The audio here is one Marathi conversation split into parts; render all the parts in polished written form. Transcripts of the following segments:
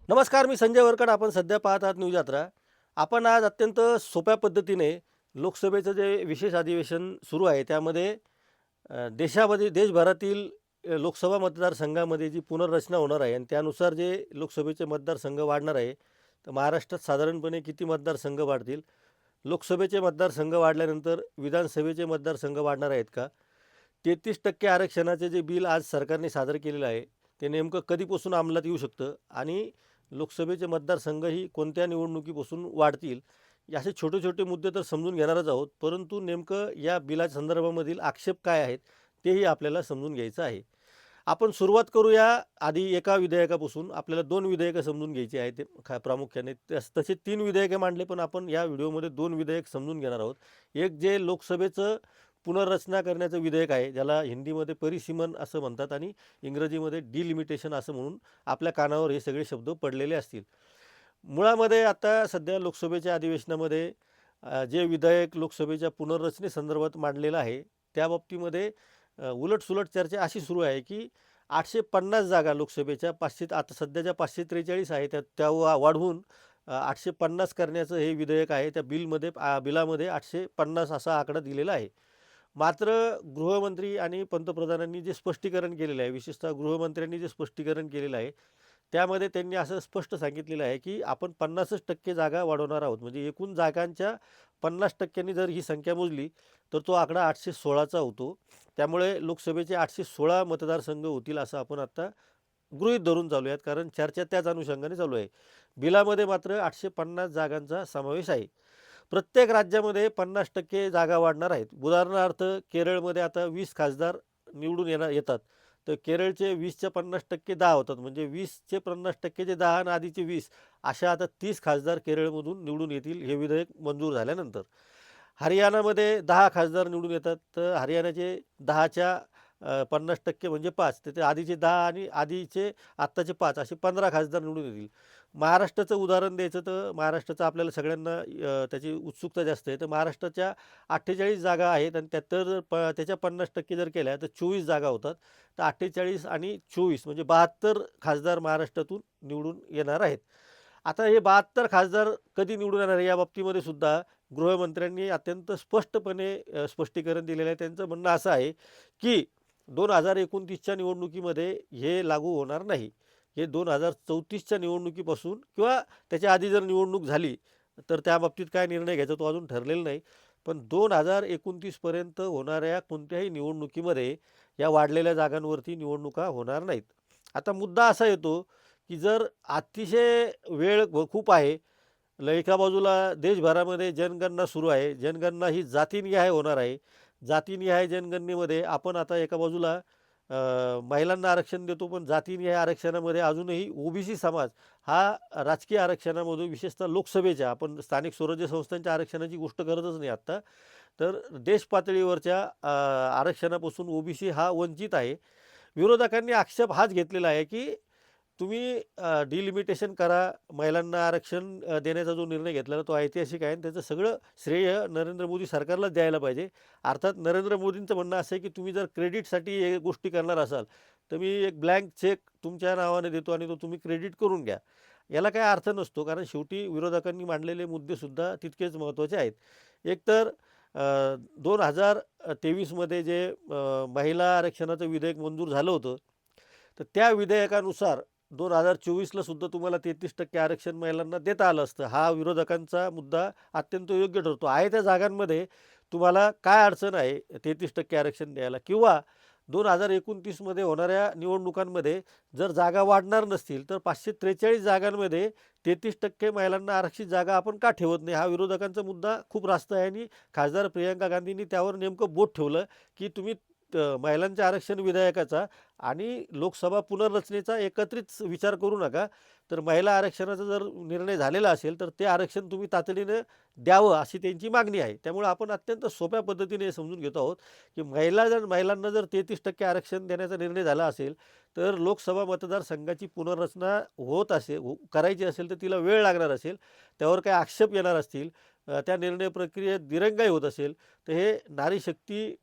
नमस्कार, मी संजय वरकड. आपण सध्या पाहत आहात न्यूज यात्रा. आपण आज अत्यंत सोप्या पद्धतीने लोकसभेचं जे विशेष अधिवेशन सुरू आहे, त्यामध्ये देशामध्ये देशभरातील लोकसभा मतदारसंघामध्ये जी पुनर्रचना होणार आहे आणि त्यानुसार जे लोकसभेचे मतदारसंघ वाढणार आहे, तर महाराष्ट्रात साधारणपणे किती मतदारसंघ वाढतील? लोकसभेचे मतदारसंघ वाढल्यानंतर विधानसभेचे मतदारसंघ वाढणार आहेत का? 33% आरक्षणाचे जे बिल आज सरकारने सादर केलेलं आहे, ते नेमकं कधीपासून अंमलात येऊ शकतं आणि लोकसभेचे मतदारसंघही कोणत्या निवडणुकीपासून वाढतील? असे छोटे छोटे मुद्दे तर समजून घेणारच आहोत, परंतु नेमकं या बिलाच्या संदर्भामधील आक्षेप काय आहेत, तेही आपल्याला समजून घ्यायचं आहे. आपण सुरुवात करूया आधी एका विधेयकापासून. आपल्याला 2 विधेयकं समजून घ्यायची आहेत ते प्रामुख्याने. तसे 3 विधेयकं मांडले, पण आपण या व्हिडिओमध्ये 2 विधेयक समजून घेणार आहोत. एक जे लोकसभेचं पुनर्रचना करण्याचं विधेयक आहे, ज्याला हिंदीमध्ये परिसीमन असं म्हणतात आणि इंग्रजीमध्ये डिलिमिटेशन असं म्हणून आपल्या कानावर हे सगळे शब्द पडलेले असतील. मुळामध्ये आता सध्या लोकसभेच्या अधिवेशनामध्ये जे विधेयक लोकसभेच्या पुनर्रचनेसंदर्भात मांडलेलं आहे, त्या बाबतीमध्ये उलटसुलट चर्चा अशी सुरू आहे की 850 जागा लोकसभेच्या 500 आता सध्याच्या 543 आहे त्या वाढवून 850 करण्याचं हे विधेयक आहे. त्या बिलामध्ये 850 असा आकडा दिलेला आहे. मात्र गृहमंत्री आणि पंतप्रधानांनी जे स्पष्टीकरण केलेलं आहे, विशेषतः गृहमंत्र्यांनी जे स्पष्टीकरण केलेलं आहे, त्यामध्ये त्यांनी असं स्पष्ट सांगितलेलं आहे की आपण 50% जागा वाढवणार आहोत. म्हणजे एकूण जागांच्या 50%नी जर ही संख्या मोजली तर तो आकडा 816चा होतो. त्यामुळे लोकसभेचे 816 मतदारसंघ होतील असं आपण आत्ता गृहीत धरून चालू आहेत, कारण चर्चा त्याच अनुषंगाने चालू आहे. बिलामध्ये मात्र 850 जागांचा समावेश आहे. प्रत्येक राज्यामध्ये 50% जागा वाढणार आहेत. उदाहरणार्थ केरळमध्ये आता 20 खासदार निवडून येतात. तर केरळचे 20च्या 50% 10 होतात. म्हणजे 20चे 50% जे 10 आणि आधीचे 20 अशा आता 30 खासदार केरळमधून निवडून येतील हे विधेयक मंजूर झाल्यानंतर. हरियाणामध्ये 10 खासदार निवडून येतात, तर हरियाणाचे 10च्या 50% म्हणजे 5, तर ते आधीचे 10 आणि आत्ताचे 5 असे 15 खासदार निवडून येतील. महाराष्ट्राचं उदाहरण द्यायचं तर महाराष्ट्राचं आपल्याला सगळ्यांना त्याची उत्सुकता जास्त आहे. तर महाराष्ट्राच्या 48 जागा आहेत आणि त्याच्या 50% जर केल्या तर 24 जागा होतात. तर 48 आणि 24 म्हणजे 72 खासदार महाराष्ट्रातून निवडून येणार आहेत. आता हे 72 खासदार कधी निवडून येणार आहे या बाबतीमध्ये सुद्धा गृहमंत्र्यांनी अत्यंत स्पष्टपणे स्पष्टीकरण दिलेलं आहे. त्यांचं म्हणणं असं आहे की 2029च्या निवडणुकीमध्ये हे लागू होणार नाही. हे 2034च्या निवडणुकीपासून किंवा त्याच्या आधी जर निवडणूक झाली तर त्या बाबतीत काय निर्णय घ्यायचा तो अजून ठरलेला नाही. पण 2029 पर्यंत होणाऱ्या कोणत्याही निवडणुकीमध्ये या वाढलेल्या जागांवरती निवडणुका होणार नाहीत. आता मुद्दा असा येतो की जर अतिशय वेळ खूप आहे, एका बाजूला देशभरामध्ये जनगणना सुरू आहे. जनगणना ही जातीनिहाय होणार आहे. जातीनिहाय जनगणनेमध्ये आपण आता एका बाजूला महिलांना आरक्षण देतो, पण जातीनिहाय आरक्षणामध्ये अजूनही ओबीसी समाज हा राजकीय आरक्षणामधून, विशेषतः लोकसभेच्या, आपण स्थानिक स्वराज्य संस्थांच्या आरक्षणाची गोष्ट करतच नाही आत्ता, तर देश पातळीवरच्या आरक्षणापासून ओबीसी हा वंचित आहे. विरोधकांनी आक्षेप हाच घेतलेला आहे की तुम्ही डिलिमिटेशन करा, महिलांना आरक्षण देण्याचा जो निर्णय घेतला तो ऐतिहासिक आहे आणि त्याचं सगळं श्रेय नरेंद्र मोदी सरकारलाच द्यायला पाहिजे. अर्थात नरेंद्र मोदींचं म्हणणं असं आहे की तुम्ही जर क्रेडिटसाठी हे गोष्टी करणार असाल तर मी एक ब्लँक चेक तुमच्या नावाने देतो आणि तो तुम्ही क्रेडिट करून घ्या. याला काही अर्थ नसतो, कारण शेवटी विरोधकांनी मांडलेले मुद्देसुद्धा तितकेच महत्त्वाचे आहेत. एकतर 2023मध्ये जे महिला आरक्षणाचं विधेयक मंजूर झालं होतं, तर त्या विधेयकानुसार 2024ला सुद्धा तुम्हाला 33% आरक्षण महिलांना देता आलं असतं. हा विरोधकांचा मुद्दा अत्यंत योग्य ठरतो. आहे त्या जागांमध्ये तुम्हाला काय अडचण आहे 33% आरक्षण द्यायला? किंवा 2029मध्ये होणाऱ्या निवडणुकांमध्ये जर जागा वाढणार नसतील तर 543 जागांमध्ये 33% महिलांना आरक्षित जागा आपण का ठेवत नाही? हा विरोधकांचा मुद्दा खूप रास्त आहे आणि खासदार प्रियंका गांधींनी त्यावर नेमकं बोट ठेवलं की तुम्ही महिलांच्या आरक्षण विधेयकाचा आणि लोकसभा पुनर्रचनेचा एकत्रित विचार करू नका. तर महिला आरक्षणाचा जर निर्णय झालेला असेल तर ते आरक्षण तुम्ही तातडीनं द्यावं अशी त्यांची मागणी आहे. त्यामुळे आपण अत्यंत सोप्या पद्धतीने समजून घेतो आहोत की महिलांना जर 33% आरक्षण देण्याचा निर्णय झाला असेल तर लोकसभा मतदारसंघाची पुनर्रचना करायची असेल तर तिला वेळ लागणार असेल, त्यावर काही आक्षेप येणार असतील, त्या निर्णय प्रक्रियेत दिरंगाई होत असेल, तर हे नारी शक्ती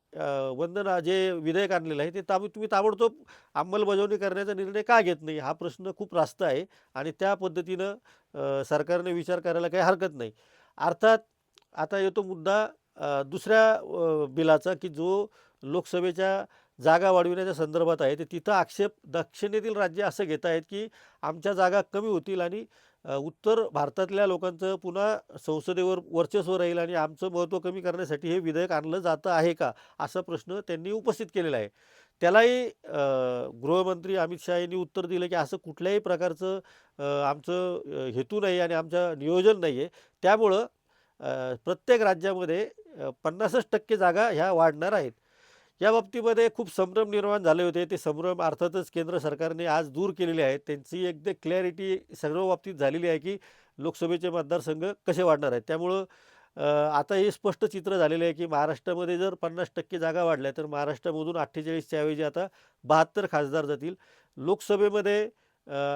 वंदना जे विधेयक आणलेलं आहे, ते तुम्ही ताबडतोब अंमलबजावणी करण्याचा निर्णय का घेत नाही? हा प्रश्न खूप रास्त आहे आणि त्या पद्धतीनं सरकारने विचार करायला काही हरकत नाही. अर्थात आता येतो मुद्दा दुसऱ्या बिलाचा, की जो लोकसभेच्या जागा वाढविण्याच्या संदर्भात आहे. तर तिथं आक्षेप दक्षिणेतील राज्य असं घेत आहेत, की आमच्या जागा कमी होतील आणि उत्तर भारतातल्या लोकांचं पुन्हा संसदेवर वर्चस्व राहील आणि आमचं महत्त्व कमी करण्यासाठी हे विधेयक आणलं जातं आहे का? असा प्रश्न त्यांनी उपस्थित केलेला आहे. त्यालाही गृहमंत्री अमित शहा यांनी उत्तर दिलं, की असं कुठल्याही प्रकारचं आमचं हेतू नाही आणि आमचं नियोजन नाही आहे. त्यामुळं प्रत्येक राज्यामध्ये 50% जागा ह्या वाढणार आहेत. या बाबतीमध्ये खूप संभ्रम निर्माण झाले होते. ते संभ्रम अर्थातच केंद्र सरकारने आज दूर केलेले आहेत. त्यांची एकदा क्लॅरिटी सर्व बाबतीत झालेली आहे, की लोकसभेचे मतदारसंघ कसे वाढणार आहेत. त्यामुळं आता हे स्पष्ट चित्र झालेलं आहे, की महाराष्ट्रामध्ये जर 50% जागा वाढल्या, तर महाराष्ट्रामधून 48च्या ऐवजी आता 72 खासदार जातील. लोकसभेमध्ये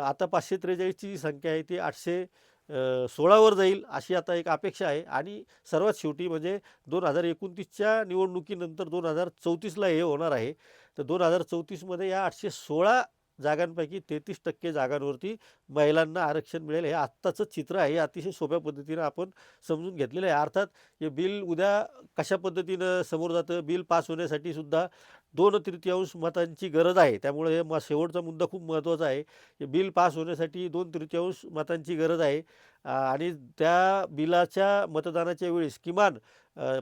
आता 543 ची जी संख्या आहे, ती 816 वर जाईल, अशी आता एक अपेक्षा आहे आणि सर्वात शेवटी म्हणजे 2029च्या निवडणुकीनंतर 2034ला हे होणार आहे. तर 2034मध्ये या 816 जागांपैकी 33% जागांवरती महिलांना आरक्षण मिळेल. हे आत्ताचं चित्र आहे. हे अतिशय सोप्या पद्धतीनं आपण समजून घेतलेलं आहे. अर्थात हे बिल उद्या कशा पद्धतीनं समोर जातं, बिल पास होण्यासाठी सुद्धा 2/3 मतांची गरज आहे. त्यामुळे हे शेवटचा मुद्दा खूप महत्त्वाचा आहे. हे बिल पास होण्यासाठी 2/3 मतांची गरज आहे आणि त्या बिलाच्या मतदानाच्या वेळेस किमान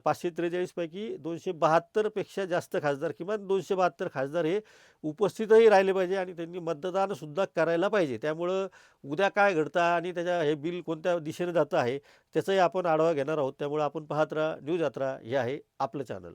543 पैकी 272 पेक्षा जास्त खासदार, किमान 272 खासदार हे उपस्थितही राहिले पाहिजे आणि त्यांनी मतदानसुद्धा करायला पाहिजे. त्यामुळं उद्या काय घडतं आणि हे बिल कोणत्या दिशेने जातं आहे, त्याचाही आपण आढावा घेणार आहोत. त्यामुळे आपण पाहत राहा न्यूज यात्रा. हे आहे आपलं चॅनल.